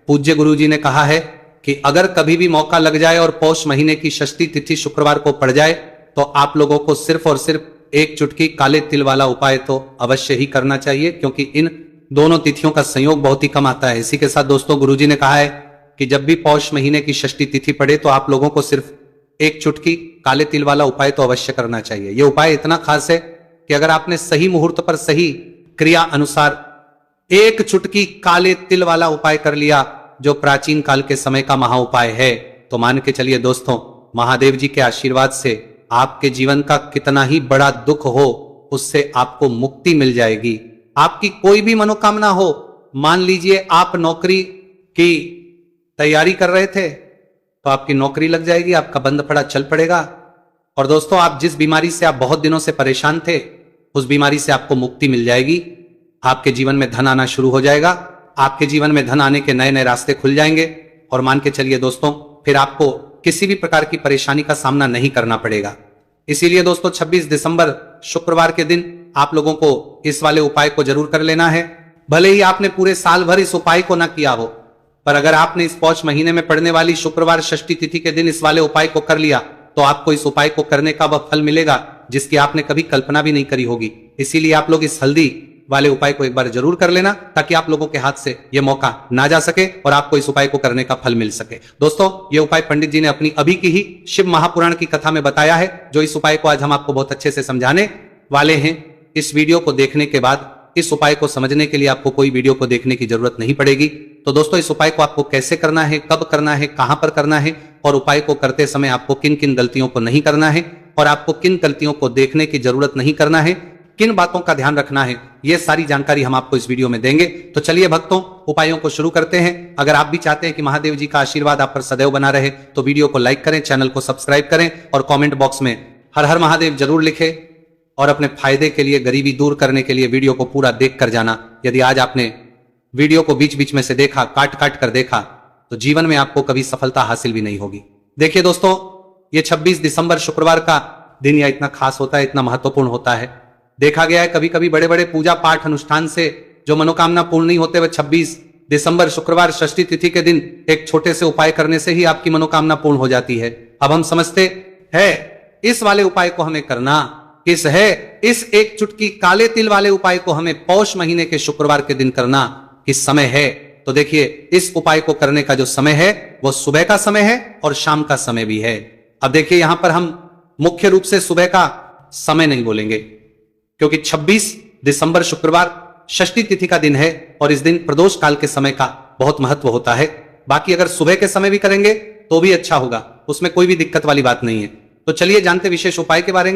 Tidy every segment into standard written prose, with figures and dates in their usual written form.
पूज्य गुरुजी ने कहा है कि अगर कभी भी मौका लग जाए और पौष महीने की षष्ठी तिथि शुक्रवार को पड़ जाए तो आप लोगों को सिर्फ और सिर्फ एक चुटकी काले तिल वाला उपाय तो अवश्य ही करना चाहिए, क्योंकि इन दोनों तिथियों का संयोग बहुत ही कम आता है। इसी के साथ दोस्तों गुरुजी ने कहा है कि जब भी पौष महीने की षष्ठी तिथि पड़े तो आप लोगों को सिर्फ एक चुटकी काले तिल वाला उपाय तो अवश्य करना चाहिए। यह उपाय इतना खास है कि अगर आपने सही मुहूर्त पर सही क्रिया अनुसार एक चुटकी काले तिल वाला उपाय कर लिया, जो प्राचीन काल के समय का महा उपाय है, तो मान के चलिए दोस्तों, महादेव जी के आशीर्वाद से आपके जीवन का कितना ही बड़ा दुख हो उससे आपको मुक्ति मिल जाएगी। आपकी कोई भी मनोकामना हो, मान लीजिए आप नौकरी की तैयारी कर रहे थे तो आपकी नौकरी लग जाएगी, आपका बंद पड़ा चल पड़ेगा। और दोस्तों, आप जिस बीमारी से आप बहुत दिनों से परेशान थे उस बीमारी से आपको मुक्ति मिल जाएगी। आपके जीवन में धन आना शुरू हो जाएगा, आपके जीवन में धन आने के नए नए रास्ते खुल जाएंगे और मान के चलिए दोस्तों, फिर आपको किसी भी प्रकार की परेशानी का सामना नहीं करना पड़ेगा। इसीलिए दोस्तों 26 दिसंबर शुक्रवार के दिन आप लोगों को इस वाले उपाय को जरूर कर लेना है। भले ही आपने पूरे साल भर इस उपाय को ना किया हो, पर अगर आपने इस पौष महीने में पड़ने वाली शुक्रवार षष्ठी तिथि के दिन इस वाले उपाय को कर लिया तो आपको इस उपाय को करने का वह फल मिलेगा जिसकी आपने कभी कल्पना भी नहीं करी होगी। इसीलिए आप लोग इस हल्दी वाले उपाय को एक बार जरूर कर लेना, ताकि आप लोगों के हाथ से यह मौका ना जा सके और आपको इस उपाय को करने का फल मिल सके। दोस्तों, यह उपाय पंडित जी ने अपनी अभी की ही शिव महापुराण की कथा में बताया है, जो इस उपाय को आज हम आपको बहुत अच्छे से समझाने वाले हैं। इस वीडियो को देखने के बाद इस उपाय को समझने के लिए आपको कोई वीडियो को देखने की जरूरत नहीं पड़ेगी। तो दोस्तों, इस उपाय को आपको कैसे करना है, कब करना है, कहां पर करना है और उपाय को करते समय आपको किन किन गलतियों को नहीं करना है और आपको किन गलतियों को देखने की जरूरत नहीं करना है, किन बातों का ध्यान रखना है, यह सारी जानकारी हम आपको इस वीडियो में देंगे। तो चलिए भक्तों, उपायों को शुरू करते हैं। अगर आप भी चाहते हैं कि महादेव जी का आशीर्वाद आप पर सदैव बना रहे तो वीडियो को लाइक करें, चैनल को सब्सक्राइब करें और कमेंट बॉक्स में हर हर महादेव जरूर लिखें। और अपने फायदे के लिए, गरीबी दूर करने के लिए वीडियो को पूरा देख कर जाना। यदि आज आपने वीडियो को बीच बीच में से देखा, काट काट कर देखा, तो जीवन में आपको कभी सफलता हासिल भी नहीं होगी। देखिए दोस्तों, ये 26 दिसंबर शुक्रवार का दिन या इतना खास होता है, इतना महत्वपूर्ण होता है। देखा गया है कभी कभी बड़े बड़े पूजा पाठ अनुष्ठान से जो मनोकामना पूर्ण नहीं होते, वह 26 दिसंबर शुक्रवार षष्ठी तिथि के दिन एक छोटे से उपाय करने से ही आपकी मनोकामना पूर्ण हो जाती है। अब हम समझते हैं इस वाले उपाय को हमें करना किस है, इस एक चुटकी काले तिल वाले उपाय को हमें पौष महीने के शुक्रवार के दिन करना किस समय है। तो देखिए, इस उपाय को करने का जो समय है वो सुबह का समय है और शाम का समय भी है। अब देखिए, यहां पर हम मुख्य रूप से सुबह का समय नहीं बोलेंगे, क्योंकि 26 दिसंबर शुक्रवार षष्ठी तिथि का दिन है और इस दिन प्रदोष काल के समय का बहुत महत्व होता है। बाकी अगर सुबह के समय भी करेंगे तो भी अच्छा होगा, उसमें कोई भी दिक्कत वाली बात नहीं है। तो चलिए जानते विशेष उपाय के बारे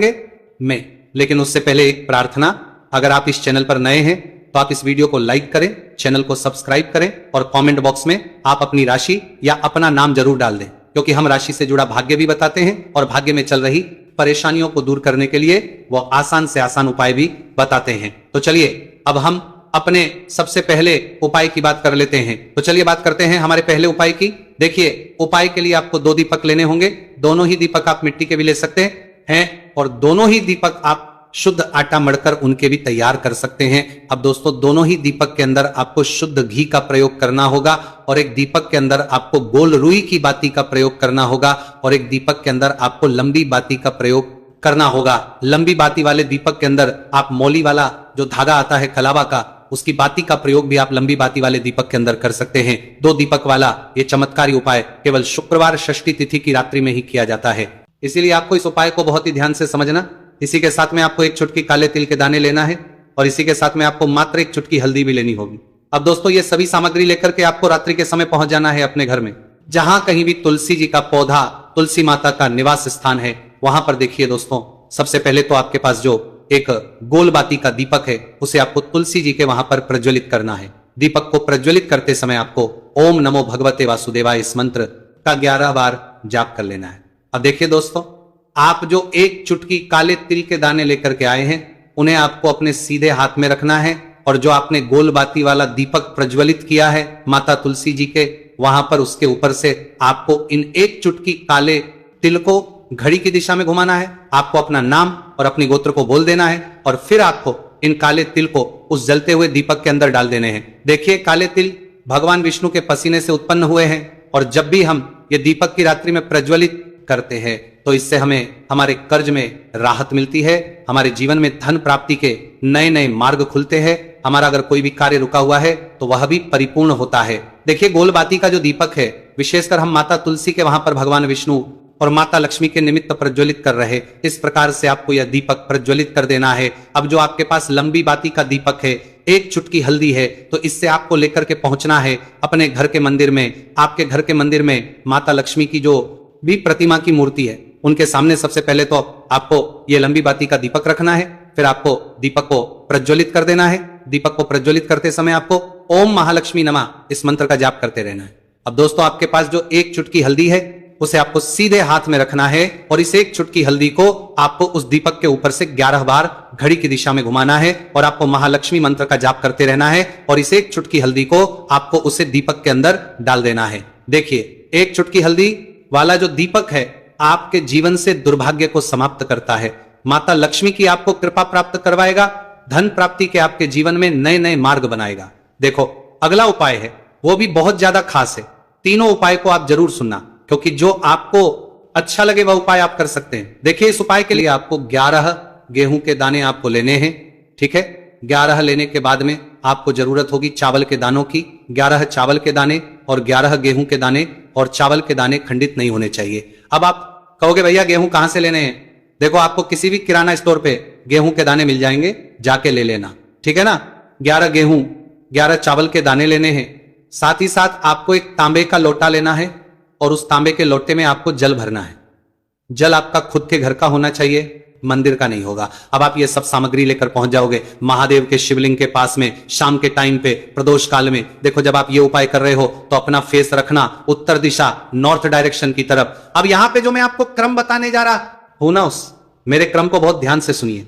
में, लेकिन उससे पहले एक प्रार्थना। अगर आप इस चैनल पर नए हैं तो आप इस वीडियो को लाइक करें, चैनल को सब्सक्राइब करें और कमेंट बॉक्स में आप अपनी राशि या अपना नाम जरूर डाल दें, क्योंकि हम राशि से जुड़ा भाग्य भी बताते हैं और भाग्य में चल रही परेशानियों को दूर करने के लिए वो आसान से आसान उपाय भी बताते हैं। तो चलिए अब हम अपने सबसे पहले उपाय की बात कर लेते हैं। तो चलिए बात करते हैं हमारे पहले उपाय की। देखिए, उपाय के लिए आपको 2 दीपक लेने होंगे। दोनों ही दीपक आप मिट्टी के भी ले सकते हैं और दोनों ही दीपक आप शुद्ध आटा मढ़कर उनके भी तैयार कर सकते हैं। अब दोस्तों, दोनों ही दीपक के अंदर आपको शुद्ध घी का प्रयोग करना होगा और एक दीपक के अंदर आपको गोल रुई की बाती का प्रयोग करना होगा और एक दीपक के अंदर आपको लंबी बाती का प्रयोग करना होगा। लंबी बाती वाले दीपक के अंदर आप मौली वाला जो धागा आता है कलावा का, उसकी बाती का प्रयोग भी आप लंबी बाती वाले दीपक के अंदर कर सकते हैं। 2 दीपक वाला ये चमत्कारी उपाय केवल शुक्रवार षष्ठी तिथि की रात्रि में ही किया जाता है, इसीलिए आपको इस उपाय को बहुत ही ध्यान से समझना। इसी के साथ में आपको एक चुटकी काले तिल के दाने लेना है और इसी के साथ में आपको मात्र एक चुटकी हल्दी भी लेनी होगी। अब दोस्तों, ये सभी सामग्री लेकर के आपको रात्रि के समय पहुंच जाना है अपने घर में। जहां कहीं भी तुलसी जी का पौधा, तुलसी माता का निवास स्थान है, वहां पर देखिए दोस्तों, सबसे पहले तो आपके पास जो एक गोल बाती का दीपक है उसे आपको तुलसी जी के वहां पर प्रज्वलित करना है। दीपक को प्रज्वलित करते समय आपको ओम नमो भगवते वासुदेवाय इस मंत्र का 11 बार जाप कर लेना है। अब देखिए दोस्तों, आप जो एक चुटकी काले तिल के दाने लेकर के आए हैं उन्हें आपको अपने सीधे हाथ में रखना है और जो आपने गोल बाती वाला दीपक प्रज्वलित किया है माता तुलसी जी के, वहां पर उसके ऊपर से आपको इन एक चुटकी काले तिल को घड़ी की दिशा में घुमाना है। आपको अपना नाम और अपनी गोत्र को बोल देना है और फिर आपको इन काले तिल को उस जलते हुए दीपक के अंदर डाल देने हैं। देखिए, काले तिल भगवान विष्णु के पसीने से उत्पन्न हुए हैं और जब भी हम ये दीपक की रात्रि में प्रज्वलित करते हैं तो इससे हमें हमारे कर्ज में राहत मिलती है, हमारे जीवन में धन प्राप्ति के नए नए मार्ग खुलते हैं, हमारा अगर कोई भी कार्य रुका हुआ है तो वह भी परिपूर्ण होता है। देखिए गोलबाती का जो दीपक है विशेषकर हम माता तुलसी के वहां पर भगवान विष्णु और माता लक्ष्मी के निमित्त प्रज्वलित कर रहे, इस प्रकार से आपको यह दीपक प्रज्वलित कर देना है। अब जो आपके पास लंबी बाती का दीपक है, एक चुटकी हल्दी है, तो इससे आपको लेकर के पहुंचना है अपने घर के मंदिर में। आपके घर के मंदिर में माता लक्ष्मी की जो भी प्रतिमा की मूर्ति है उनके सामने सबसे पहले तो आपको ये लंबी बाती का दीपक रखना है, फिर आपको दीपक को प्रज्वलित कर देना है। दीपक को प्रज्वलित करते समय आपको ओम महालक्ष्मी नमः इस मंत्र का जाप करते रहना है। अब दोस्तों आपके पास जो एक चुटकी हल्दी है उसे आपको सीधे हाथ में रखना है और इस एक चुटकी हल्दी को आपको उस दीपक के ऊपर से 11 बार घड़ी की दिशा में घुमाना है और आपको महालक्ष्मी मंत्र का जाप करते रहना है और इस एक चुटकी हल्दी को आपको उसे दीपक के अंदर डाल देना है। देखिए एक चुटकी हल्दी वाला जो दीपक है आपके जीवन से दुर्भाग्य को समाप्त करता है, माता लक्ष्मी की आपको कृपा प्राप्त करवाएगा, धन प्राप्ति के आपके जीवन में नए नए मार्ग बनाएगा। देखो अगला उपाय है वो भी बहुत ज्यादा खास है, तीनों उपाय को आप जरूर सुनना क्योंकि जो आपको अच्छा लगे वह उपाय आप कर सकते हैं। देखिए इस उपाय के लिए आपको 11 गेहूं के दाने आपको लेने हैं, ठीक है। 11 लेने के बाद में आपको जरूरत होगी चावल के दानों की, 11 चावल के दाने और 11 गेहूं के दाने, और चावल के दाने खंडित नहीं होने चाहिए। अब आप कहोगे भैया गेहूं कहां से लेने हैं? देखो आपको किसी भी किराना स्टोर पे गेहूं के दाने मिल जाएंगे, जाके ले लेना, ठीक है ना। 11 गेहूं 11 चावल के दाने लेने हैं, साथ ही साथ आपको एक तांबे का लोटा लेना है और उस तांबे के लोटे में आपको जल भरना है। जल आपका खुद के घर का होना चाहिए, मंदिर का नहीं होगा। अब आप ये सब सामग्री लेकर पहुंच जाओगे महादेव के शिवलिंग के पास में शाम के टाइम पे प्रदोष काल में। देखो जब आप ये उपाय कर रहे हो तो अपना फेस रखना उत्तर दिशा नॉर्थ डायरेक्शन की तरफ। अब यहां पे जो मैं आपको क्रम बताने जा रहा हूं ना, उस मेरे क्रम को बहुत ध्यान से सुनिए।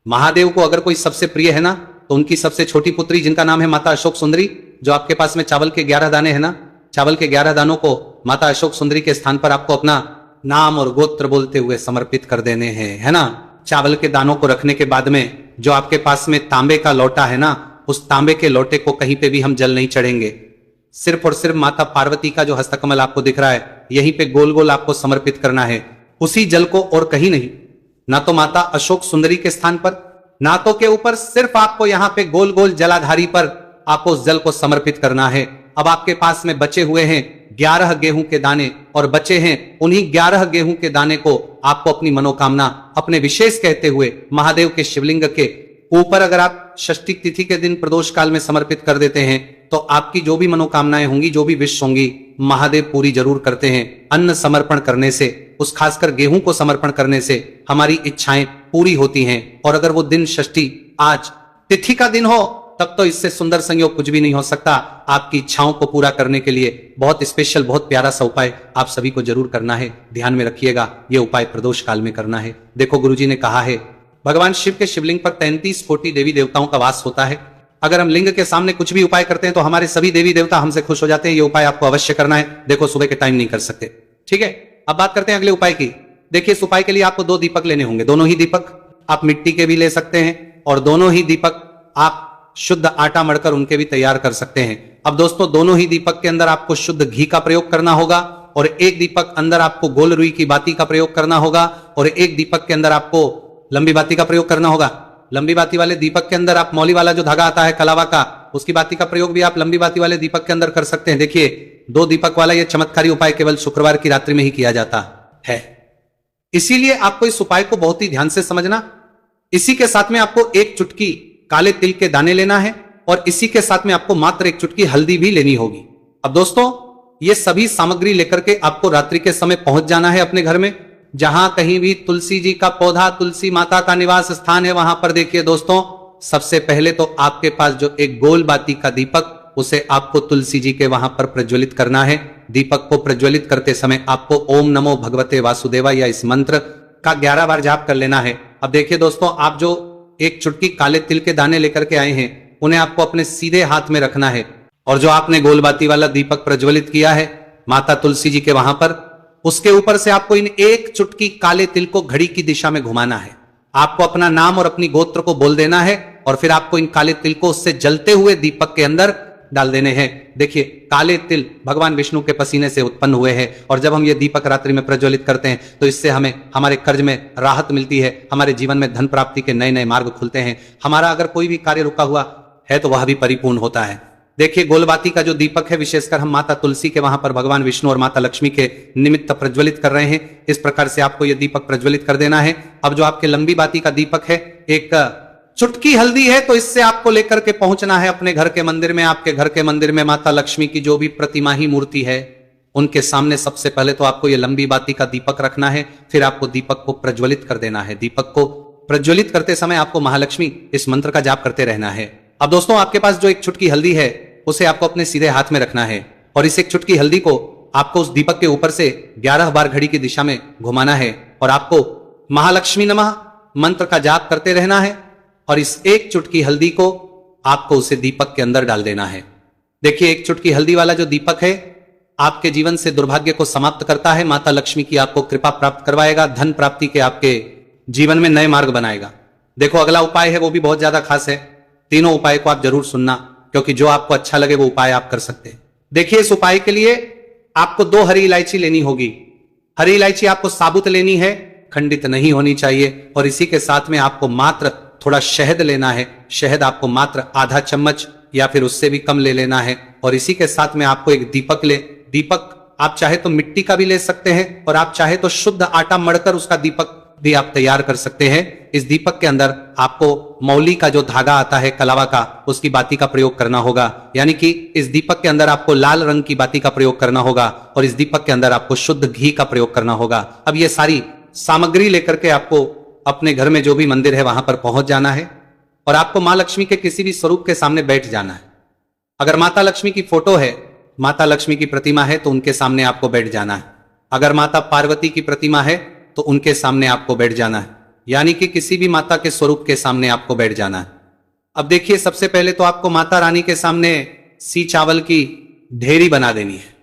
महादेव को अगर कोई सबसे प्रिय है ना तो उनकी सबसे छोटी पुत्री जिनका नाम है माता अशोक सुंदरी, जो आपके पास में चावल के 11 दाने हैं ना, चावल के 11 दानों को माता अशोक सुंदरी के स्थान पर आपको अपना नाम और गोत्र बोलते हुए समर्पित कर देने हैं, है ना। चावल के दानों को रखने के बाद में जो आपके पास में तांबे का लोटा है ना, उस तांबे के लोटे को कहीं पे भी हम जल नहीं चढ़ेंगे, सिर्फ और सिर्फ माता पार्वती का जो हस्तकमल आपको दिख रहा है यहीं पे गोल गोल आपको समर्पित करना है, उसी जल को, और कहीं नहीं, ना तो माता अशोक सुंदरी के स्थान पर, ना तो के ऊपर, सिर्फ आपको यहां पे गोल गोल जलाधारी पर आपको उस जल को समर्पित करना है। अब आपके पास में बचे हुए हैं 11 गेहूं के दाने और बचे हैं उन्हीं 11 गेहूं के दाने को आपको अपनी मनोकामना अपने विशेष कहते हुए महादेव के शिवलिंग के ऊपर अगर आप षष्ठी तिथि के दिन प्रदोष काल में समर्पित कर देते हैं तो आपकी जो भी मनोकामनाएं होंगी, जो भी विश होंगी, महादेव पूरी जरूर करते हैं। अन्न समर्पण करने से, उस खासकर गेहूं को समर्पण करने से हमारी इच्छाएं पूरी होती हैं। और अगर वो दिन षष्ठी आज तिथि का दिन हो तब तो इससे सुंदर संयोग कुछ भी नहीं हो सकता। आपकी इच्छाओं को पूरा करने के लिए बहुत स्पेशल, बहुत प्यारा सा उपाय आप सभी को जरूर करना है। ध्यान में रखिएगा, ये उपाय प्रदोष काल में करना है। देखो गुरुजी ने कहा है भगवान शिव के शिवलिंग पर 33 कोटि देवी देवताओं का वास होता है। अगर हम लिंग के सामने कुछ भी उपाय करते हैं तो हमारे सभी देवी देवता हमसे खुश हो जाते हैं। ये उपाय आपको अवश्य करना है। देखो सुबह के टाइम नहीं कर सकते, ठीक है। अब बात करते हैं अगले उपाय की। देखिए इस उपाय के लिए आपको 2 दीपक लेने होंगे, दोनों ही दीपक आप मिट्टी के भी ले सकते हैं और दोनों ही दीपक आप शुद्ध आटा मढ़कर उनके भी तैयार कर सकते हैं। अब दोस्तों दोनों ही दीपक के अंदर आपको शुद्ध घी का प्रयोग करना होगा और एक दीपक अंदर आपको गोल रुई की बाती का प्रयोग करना होगा और एक दीपक के अंदर आपको लंबी बाती का प्रयोग करना होगा। लंबी बाती वाले दीपक के अंदर आप मौली वाला जो धागा आता है कलावा का, उसकी बाती का प्रयोग भी आप लंबी बाती वाले दीपक के अंदर कर सकते हैं। देखिए 2 दीपक वाला यह चमत्कारी उपाय केवल शुक्रवार की रात्रि में ही किया जाता है, इसीलिए आपको इस उपाय को बहुत ही ध्यान से समझना। इसी के साथ में आपको 1 चुटकी काले तिल के दाने लेना है और इसी के साथ में आपको मात्र 1 चुटकी हल्दी भी लेनी होगी। अब दोस्तों ये सभी सामग्री लेकर के आपको रात्रि के समय पहुंच जाना है अपने घर में, जहां कहीं भी तुलसी जी का पौधा, तुलसी माता का निवास स्थान है, वहां पर देखिए दोस्तों सबसे पहले तो आपके पास जो एक गोल बाती का दीपक, उसे आपको तुलसी जी के वहां पर प्रज्वलित करना है। दीपक को प्रज्वलित करते समय आपको ओम नमो भगवते वासुदेवा या इस मंत्र का 11 बार जाप कर लेना है। अब देखिए दोस्तों आप जो 1 चुटकी काले तिल के दाने लेकर के आए हैं उन्हें आपको अपने सीधे हाथ में रखना है और जो आपने गोलबाती वाला दीपक प्रज्वलित किया है माता तुलसी जी के वहां पर, उसके ऊपर से आपको इन 1 चुटकी काले तिल को घड़ी की दिशा में घुमाना है। आपको अपना नाम और अपनी गोत्र को बोल देना है और फिर आपको इन काले तिल को उससे जलते हुए दीपक के अंदर डाल देने हैं। देखिए, काले तिल भगवान विष्णु के पसीने से उत्पन्न हुए हैं और जब हम ये दीपक रात्रि में प्रज्वलित करते हैं तो इससे हमें हमारे कर्ज में राहत मिलती है, हमारे जीवन में धन प्राप्ति के नए नए मार्ग खुलते हैं, हमारा अगर कोई भी कार्य रुका हुआ है तो वह भी परिपूर्ण होता है। देखिए, गोलबाती का जो दीपक है विशेषकर हम माता तुलसी के वहां पर भगवान विष्णु और माता लक्ष्मी के निमित्त प्रज्वलित कर रहे हैं। इस प्रकार से आपको यह दीपक प्रज्वलित कर देना है। अब जो आपके लंबी बाती का दीपक है, एक चुटकी हल्दी है, तो इससे आपको लेकर के पहुंचना है अपने घर के मंदिर में। आपके घर के मंदिर में माता लक्ष्मी की जो भी प्रतिमाही मूर्ति है उनके सामने सबसे पहले तो आपको यह लंबी बाती का दीपक रखना है, फिर आपको दीपक को प्रज्वलित कर देना है। दीपक को प्रज्वलित करते समय आपको महालक्ष्मी इस मंत्र का जाप करते रहना है। अब दोस्तों, आपके पास जो एक चुटकी हल्दी है उसे आपको अपने सीधे हाथ में रखना है और इस एक चुटकी हल्दी को आपको उस दीपक के ऊपर से 11 बार घड़ी की दिशा में घुमाना है और आपको महालक्ष्मी नमः मंत्र का जाप करते रहना है और इस एक चुटकी हल्दी को आपको उसे दीपक के अंदर डाल देना है। देखिए, एक चुटकी हल्दी वाला जो दीपक है आपके जीवन से दुर्भाग्य को समाप्त करता है, माता लक्ष्मी की आपको कृपा प्राप्त करवाएगा, धन प्राप्ति के आपके जीवन में नए मार्ग बनाएगा। देखो, अगला उपाय है वो भी बहुत ज्यादा खास है। तीनों उपाय को आप जरूर सुनना, क्योंकि जो आपको अच्छा लगे वो उपाय आप कर सकते हैं। देखिए, इस उपाय के लिए आपको 2 हरी इलायची लेनी होगी। हरी इलायची आपको साबुत लेनी है, खंडित नहीं होनी चाहिए। और इसी के साथ में आपको मात्र थोड़ा शहद लेना है। शहद आपको मात्र आधा चम्मच या फिर उससे भी कम ले लेना है। और इसी के साथ में आपको एक दीपक दीपक आप चाहे तो मिट्टी का भी ले सकते हैं और आप चाहे तो शुद्ध आटा मढ़कर उसका दीपक भी आप तैयार कर सकते हैं। इस दीपक के अंदर आपको मौली का जो धागा आता है कलावा का, उसकी बाती का प्रयोग करना होगा। यानी कि इस दीपक के अंदर आपको लाल रंग की बाती का प्रयोग करना होगा और इस दीपक के अंदर आपको शुद्ध घी का प्रयोग करना होगा। अब ये सारी सामग्री लेकर के आपको अपने घर में जो भी मंदिर है वहां पर पहुंच जाना है और आपको मां लक्ष्मी के किसी भी स्वरूप के सामने बैठ जाना है। अगर माता लक्ष्मी की फोटो है, माता लक्ष्मी की प्रतिमा है, तो उनके सामने आपको बैठ जाना है। अगर माता पार्वती की प्रतिमा है तो उनके सामने आपको बैठ जाना है, यानी कि किसी भी माता के स्वरूप के सामने आपको बैठ जाना है। अब देखिए, सबसे पहले तो आपको माता रानी के सामने सी चावल की ढेरी बना देनी है,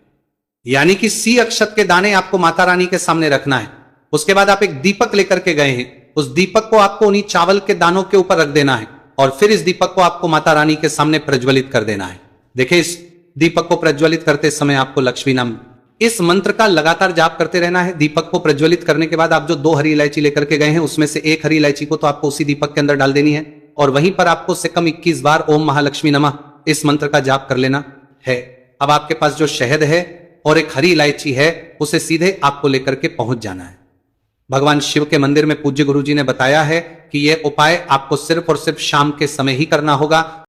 यानी कि सी अक्षत के दाने आपको माता रानी के सामने रखना है। उसके बाद आप एक दीपक लेकर के गए हैं, उस दीपक को आपको उन्हीं चावल के दानों के ऊपर रख देना है और फिर इस दीपक को आपको माता रानी के सामने प्रज्वलित कर देना है। देखिए, इस दीपक को प्रज्वलित करते समय आपको लक्ष्मी नाम इस मंत्र का लगातार जाप करते रहना है। दीपक को प्रज्वलित करने के बाद आप जो 2 हरी इलायची लेकर के गए हैं उसमें से एक हरी इलायची को तो आपको उसी दीपक के अंदर डाल देनी है और वहीं पर आपको से कम 21 बार ओम महालक्ष्मी नमः इस मंत्र का जाप कर लेना है। अब आपके पास जो शहद है और एक हरी इलायची है उसे सीधे आपको लेकर के पहुंच जाना है। भगवान शिव के मंदिर में पूज्य गुरु जी ने बताया है कि यह उपाय आपको सिर्फ और सिर्फ शाम के समय ही करना होगा।